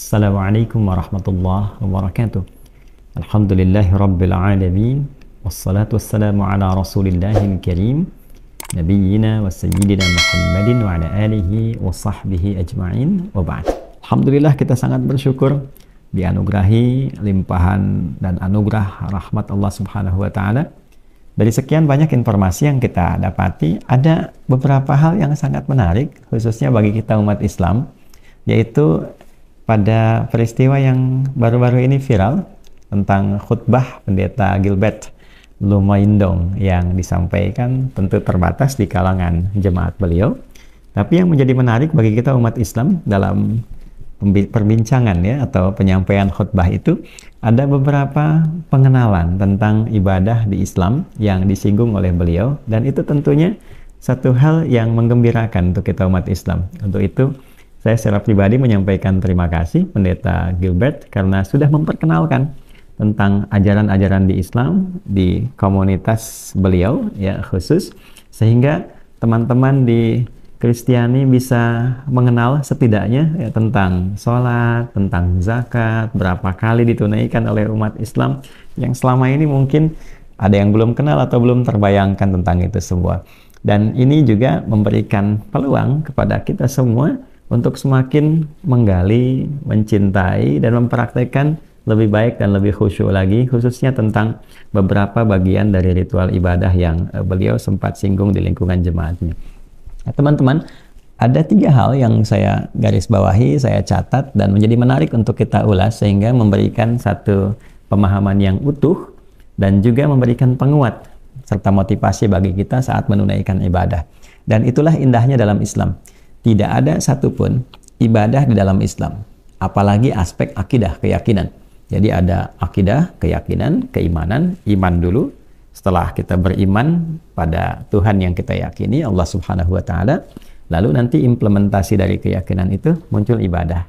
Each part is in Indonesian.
Assalamualaikum warahmatullahi wabarakatuh. Alhamdulillahi rabbil alamin. Wassalatu wassalamu ala rasulillahil karim Nabiyyina wa sayyidina Muhammadin wa ala alihi wa sahbihi ajma'in wa ba'd. Alhamdulillah, kita sangat bersyukur dianugerahi limpahan dan anugerah rahmat Allah subhanahu wa ta'ala. Dari sekian banyak informasi yang kita dapati, ada beberapa hal yang sangat menarik khususnya bagi kita umat Islam, yaitu pada peristiwa yang baru-baru ini viral tentang khutbah Pendeta Gilbert Lumaindong yang disampaikan tentu terbatas di kalangan jemaat beliau. Tapi yang menjadi menarik bagi kita umat Islam dalam perbincangan atau penyampaian khutbah itu, ada beberapa pengenalan tentang ibadah di Islam yang disinggung oleh beliau, dan itu tentunya satu hal yang menggembirakan untuk kita umat Islam. Untuk itu saya secara pribadi menyampaikan terima kasih Pendeta Gilbert karena sudah memperkenalkan tentang ajaran-ajaran di Islam di komunitas beliau khusus, sehingga teman-teman di Kristiani bisa mengenal setidaknya tentang sholat, tentang zakat, berapa kali ditunaikan oleh umat Islam yang selama ini mungkin ada yang belum kenal atau belum terbayangkan tentang itu semua. Dan ini juga memberikan peluang kepada kita semua untuk semakin menggali, mencintai, dan mempraktekkan lebih baik dan lebih khusyuk lagi, khususnya tentang beberapa bagian dari ritual ibadah yang beliau sempat singgung di lingkungan jemaatnya. Nah, teman-teman, ada 3 hal yang saya garis bawahi, saya catat, dan menjadi menarik untuk kita ulas sehingga memberikan satu pemahaman yang utuh dan juga memberikan penguat serta motivasi bagi kita saat menunaikan ibadah. Dan itulah indahnya dalam Islam. Tidak ada satupun ibadah di dalam Islam, apalagi aspek akidah, keyakinan. Jadi ada akidah, keyakinan, keimanan, iman dulu. Setelah kita beriman pada Tuhan yang kita yakini, Allah Subhanahu wa Ta'ala, lalu nanti implementasi dari keyakinan itu muncul ibadah,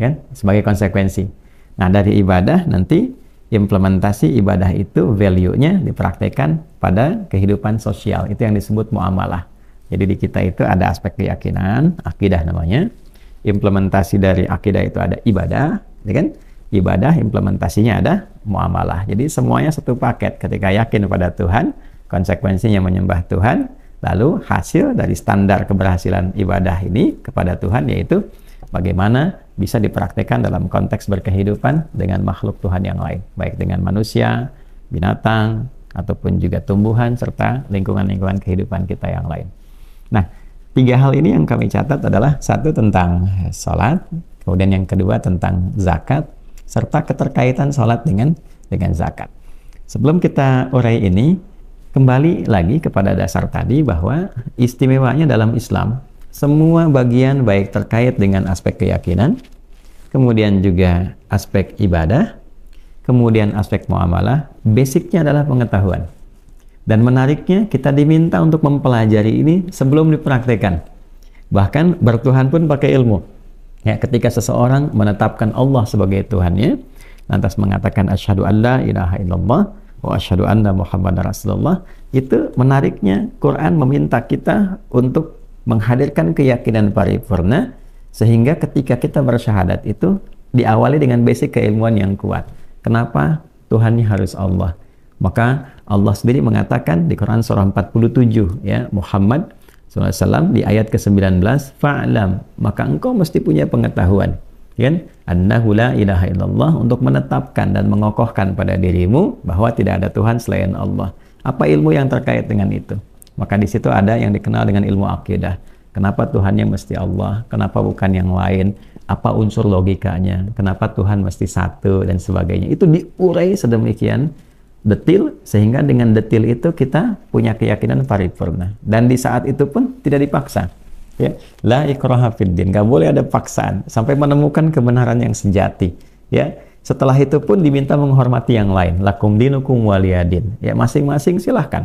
kan? Sebagai konsekuensi. Nah, dari ibadah nanti implementasi ibadah itu value-nya dipraktekkan pada kehidupan sosial. Itu yang disebut muamalah. Jadi di kita itu ada aspek keyakinan, akidah namanya. Implementasi dari akidah itu ada ibadah, ya kan? Ibadah implementasinya ada muamalah. Jadi semuanya satu paket. Ketika yakin pada Tuhan, konsekuensinya menyembah Tuhan, lalu hasil dari standar keberhasilan ibadah ini kepada Tuhan yaitu bagaimana bisa dipraktekkan dalam konteks berkehidupan dengan makhluk Tuhan yang lain, baik dengan manusia, binatang, ataupun juga tumbuhan serta lingkungan-lingkungan kehidupan kita yang lain. Nah, 3 hal ini yang kami catat adalah, 1 tentang sholat, kemudian yang kedua tentang zakat, serta keterkaitan sholat dengan zakat. Sebelum kita urai ini, kembali lagi kepada dasar tadi bahwa istimewanya dalam Islam, semua bagian baik terkait dengan aspek keyakinan, kemudian juga aspek ibadah, kemudian aspek muamalah, basicnya adalah pengetahuan. Dan menariknya, kita diminta untuk mempelajari ini sebelum dipraktekkan. Bahkan bertuhan pun pakai ilmu. Ya, ketika seseorang menetapkan Allah sebagai Tuhannya, lantas mengatakan asyhadu an la ilaha illallah wa asyhadu anna muhammadar rasulullah, itu menariknya Quran meminta kita untuk menghadirkan keyakinan paripurna, sehingga ketika kita bersyahadat itu diawali dengan basic keilmuan yang kuat. Kenapa Tuhannya harus Allah? Maka Allah sendiri mengatakan di Quran surah 47 Muhammad SAW di ayat ke-19, fa'lam, maka engkau mesti punya pengetahuan, kan? Annahu la ilaha illallah, untuk menetapkan dan mengokohkan pada dirimu bahwa tidak ada Tuhan selain Allah. Apa ilmu yang terkait dengan itu? Maka di situ ada yang dikenal dengan ilmu akidah. Kenapa Tuhannya mesti Allah? Kenapa bukan yang lain? Apa unsur logikanya? Kenapa Tuhan mesti satu dan sebagainya? Itu diurai sedemikian detil, sehingga dengan detil itu kita punya keyakinan paripurna. Dan di saat itu pun tidak dipaksa. Ya, la ikraha fid din, nggak boleh ada paksaan sampai menemukan kebenaran yang sejati. Ya, setelah itu pun diminta menghormati yang lain. Lakum dinukum waliyadin. Ya, masing-masing silahkan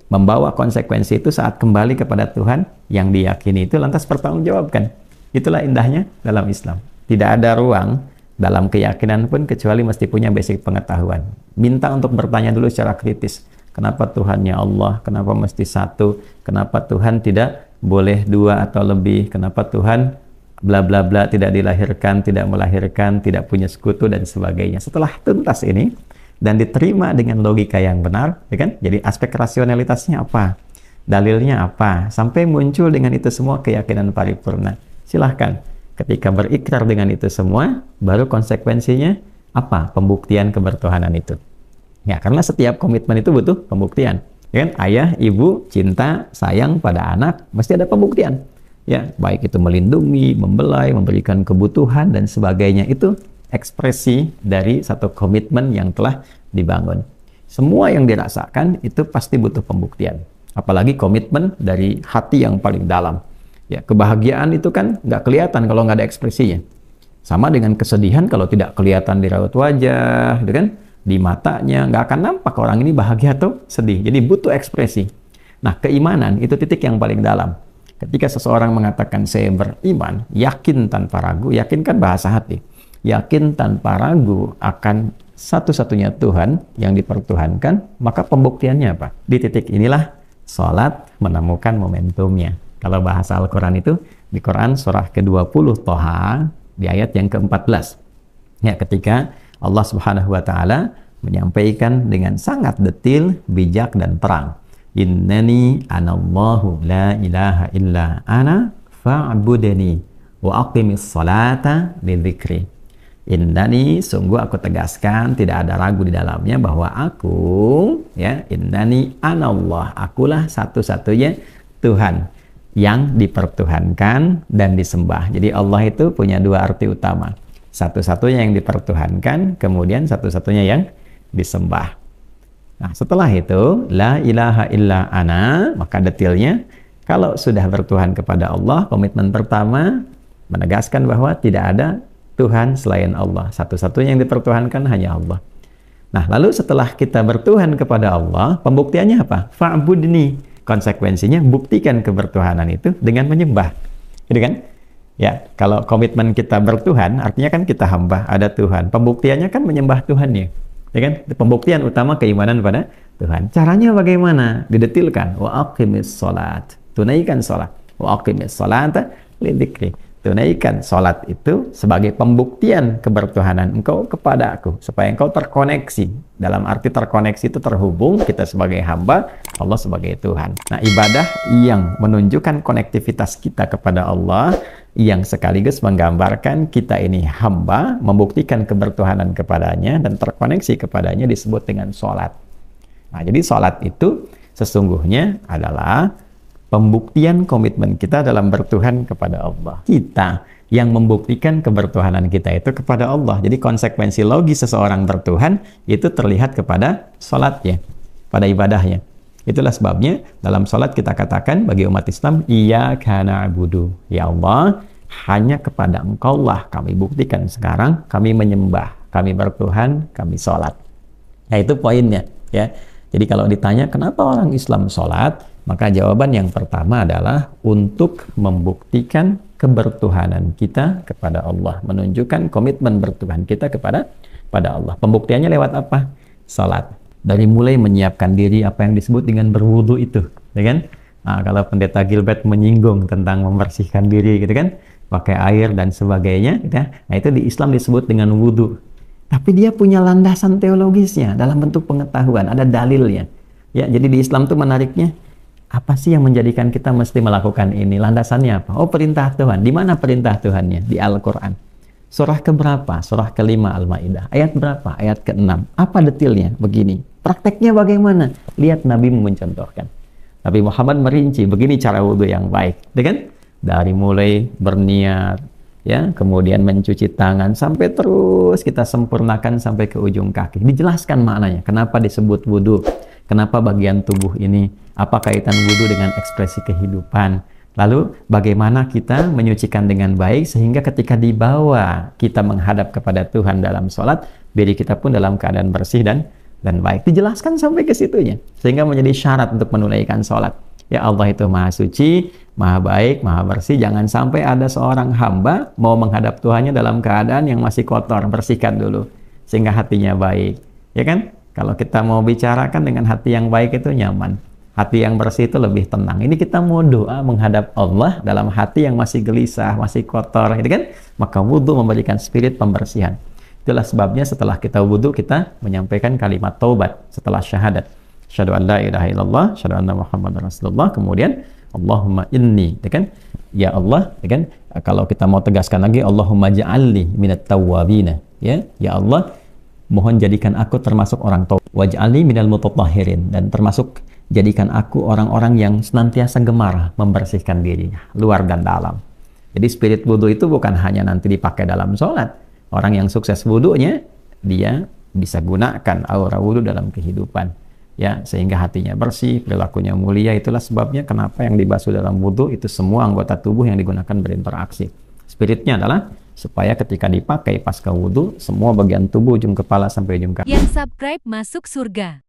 membawa konsekuensi itu saat kembali kepada Tuhan yang diyakini itu, lantas pertanggungjawabkan. Itulah indahnya dalam Islam. Tidak ada ruang dalam keyakinan pun kecuali mesti punya basic pengetahuan. Minta untuk bertanya dulu secara kritis. Kenapa Tuhannya Allah? Kenapa mesti satu? Kenapa Tuhan tidak boleh 2 atau lebih? Kenapa Tuhan bla bla bla, tidak dilahirkan, tidak melahirkan, tidak punya sekutu dan sebagainya. Setelah tuntas ini dan diterima dengan logika yang benar, ya kan? Jadi aspek rasionalitasnya apa? Dalilnya apa? Sampai muncul dengan itu semua keyakinan paripurna. Silahkan. Ketika berikrar dengan itu semua, baru konsekuensinya apa? Pembuktian kebertuhanan itu. Ya, karena setiap komitmen itu butuh pembuktian. Ya kan? Ayah, ibu, cinta, sayang pada anak, mesti ada pembuktian. Ya, baik itu melindungi, membelai, memberikan kebutuhan dan sebagainya, itu ekspresi dari satu komitmen yang telah dibangun. Semua yang dirasakan itu pasti butuh pembuktian. Apalagi komitmen dari hati yang paling dalam. Ya, kebahagiaan itu kan nggak kelihatan kalau nggak ada ekspresinya. Sama dengan kesedihan kalau tidak kelihatan di raut wajah, gitu kan? Di matanya, nggak akan nampak orang ini bahagia atau sedih. Jadi butuh ekspresi. Nah, keimanan itu titik yang paling dalam. Ketika seseorang mengatakan saya beriman, yakin tanpa ragu, yakin kan bahasa hati. Yakin tanpa ragu akan satu-satunya Tuhan yang dipertuhankan, maka pembuktiannya apa? Di titik inilah sholat menemukan momentumnya. Kalau bahasa Al-Quran itu, di Quran surah ke-20 Toha, di ayat yang ke-14. Ya, ketika Allah Subhanahu wa Ta'ala menyampaikan dengan sangat detil, bijak dan terang. Innani anallahu la ilaha illa ana fa'budani wa aqimis salata lidzikri. Innani, sungguh aku tegaskan, tidak ada ragu di dalamnya bahwa aku, ya, innani anallah, akulah satu-satunya Tuhan yang dipertuhankan dan disembah. Jadi Allah itu punya dua arti utama. Satu-satunya yang dipertuhankan, kemudian satu-satunya yang disembah. Nah, setelah itu, la ilaha illa ana, maka detailnya, kalau sudah bertuhan kepada Allah, komitmen pertama, menegaskan bahwa tidak ada Tuhan selain Allah. Satu-satunya yang dipertuhankan hanya Allah. Nah, lalu setelah kita bertuhan kepada Allah, pembuktiannya apa? Fa'budni. Konsekuensinya, buktikan kebertuhanan itu dengan menyembah. Gitu kan? Ya, kalau komitmen kita bertuhan, artinya kan kita hamba, ada Tuhan. Pembuktiannya kan menyembah Tuhannya. Ya kan? Pembuktian utama keimanan pada Tuhan. Caranya bagaimana? Didetilkan. Wa aqimis salat. Tunaikan salat. Wa aqimis salata lidzikri. Tunaikan salat itu sebagai pembuktian kebertuhanan engkau kepada aku, supaya engkau terkoneksi. Dalam arti terkoneksi itu terhubung, kita sebagai hamba, Allah sebagai Tuhan. Nah, ibadah yang menunjukkan konektivitas kita kepada Allah, yang sekaligus menggambarkan kita ini hamba, membuktikan kebertuhanan kepadanya dan terkoneksi kepadanya, disebut dengan sholat. Nah, jadi sholat itu sesungguhnya adalah pembuktian komitmen kita dalam bertuhan kepada Allah. Kita yang membuktikan kebertuhanan kita itu kepada Allah. Jadi konsekuensi logis seseorang bertuhan itu terlihat kepada sholatnya, pada ibadahnya. Itulah sebabnya dalam sholat kita katakan bagi umat Islam, iyyaka na'budu. Ya Allah, hanya kepada Engkau lah kami buktikan sekarang, kami menyembah, kami bertuhan, kami sholat. Nah, itu poinnya. Ya. Jadi kalau ditanya kenapa orang Islam sholat, maka jawaban yang pertama adalah untuk membuktikan kebertuhanan kita kepada Allah, menunjukkan komitmen bertuhan kita kepada Allah. Pembuktiannya lewat apa? Salat. Dari mulai menyiapkan diri, apa yang disebut dengan berwudu itu, ya kan? Nah, kalau Pendeta Gilbert menyinggung tentang membersihkan diri, gitu kan, pakai air dan sebagainya, gitu ya. Nah, itu di Islam disebut dengan wudu. Tapi dia punya landasan teologisnya dalam bentuk pengetahuan, ada dalilnya. Ya, jadi di Islam tuh menariknya, apa sih yang menjadikan kita mesti melakukan ini? Landasannya apa? Oh, perintah Tuhan. Di mana perintah Tuhannya? Di Al-Quran. Surah keberapa? Surah ke-5 Al-Maidah. Ayat berapa? Ayat ke-6. Apa detailnya? Begini. Prakteknya bagaimana? Lihat Nabi mencontohkan. Nabi Muhammad merinci, begini cara wudhu yang baik. Ya kan? Dari mulai berniat, ya, kemudian mencuci tangan, sampai terus kita sempurnakan sampai ke ujung kaki. Dijelaskan maknanya. Kenapa disebut wudhu? Kenapa bagian tubuh ini? Apa kaitan wudhu dengan ekspresi kehidupan? Lalu bagaimana kita menyucikan dengan baik sehingga ketika dibawa kita menghadap kepada Tuhan dalam sholat, diri kita pun dalam keadaan bersih dan baik. Dijelaskan sampai ke situnya. Sehingga menjadi syarat untuk menunaikan sholat. Ya, Allah itu maha suci, maha baik, maha bersih. Jangan sampai ada seorang hamba mau menghadap Tuhannya dalam keadaan yang masih kotor. Bersihkan dulu. Sehingga hatinya baik. Ya kan? Kalau kita mau bicarakan dengan hati yang baik itu nyaman. Hati yang bersih itu lebih tenang. Ini kita mau doa menghadap Allah dalam hati yang masih gelisah, masih kotor, gitu kan? Maka wudhu memberikan spirit pembersihan. Itulah sebabnya setelah kita wudhu, kita menyampaikan kalimat taubat setelah syahadat. Asyhadu an la ilaha illallah, asyhadu anna Muhammadar Rasulullah. Kemudian Allahumma inni, gitu kan? Ya Allah, gitu kan? Kalau kita mau tegaskan lagi, Allahumma ja'alni minat tawwabina, ya. Ya Allah, mohon jadikan aku termasuk orang taubat. Waj'alni minal mutatahhirin, dan termasuk jadikan aku orang-orang yang senantiasa gemar membersihkan dirinya, luar dan dalam. Jadi spirit wudhu itu bukan hanya nanti dipakai dalam sholat. Orang yang sukses wudhunya, dia bisa gunakan aura wudhu dalam kehidupan. Ya, sehingga hatinya bersih, perilakunya mulia. Itulah sebabnya kenapa yang dibasuh dalam wudhu itu semua anggota tubuh yang digunakan berinteraksi. Spiritnya adalah supaya ketika dipakai pasca wudhu, semua bagian tubuh ujung kepala sampai ujung kaki. Yang subscribe masuk surga.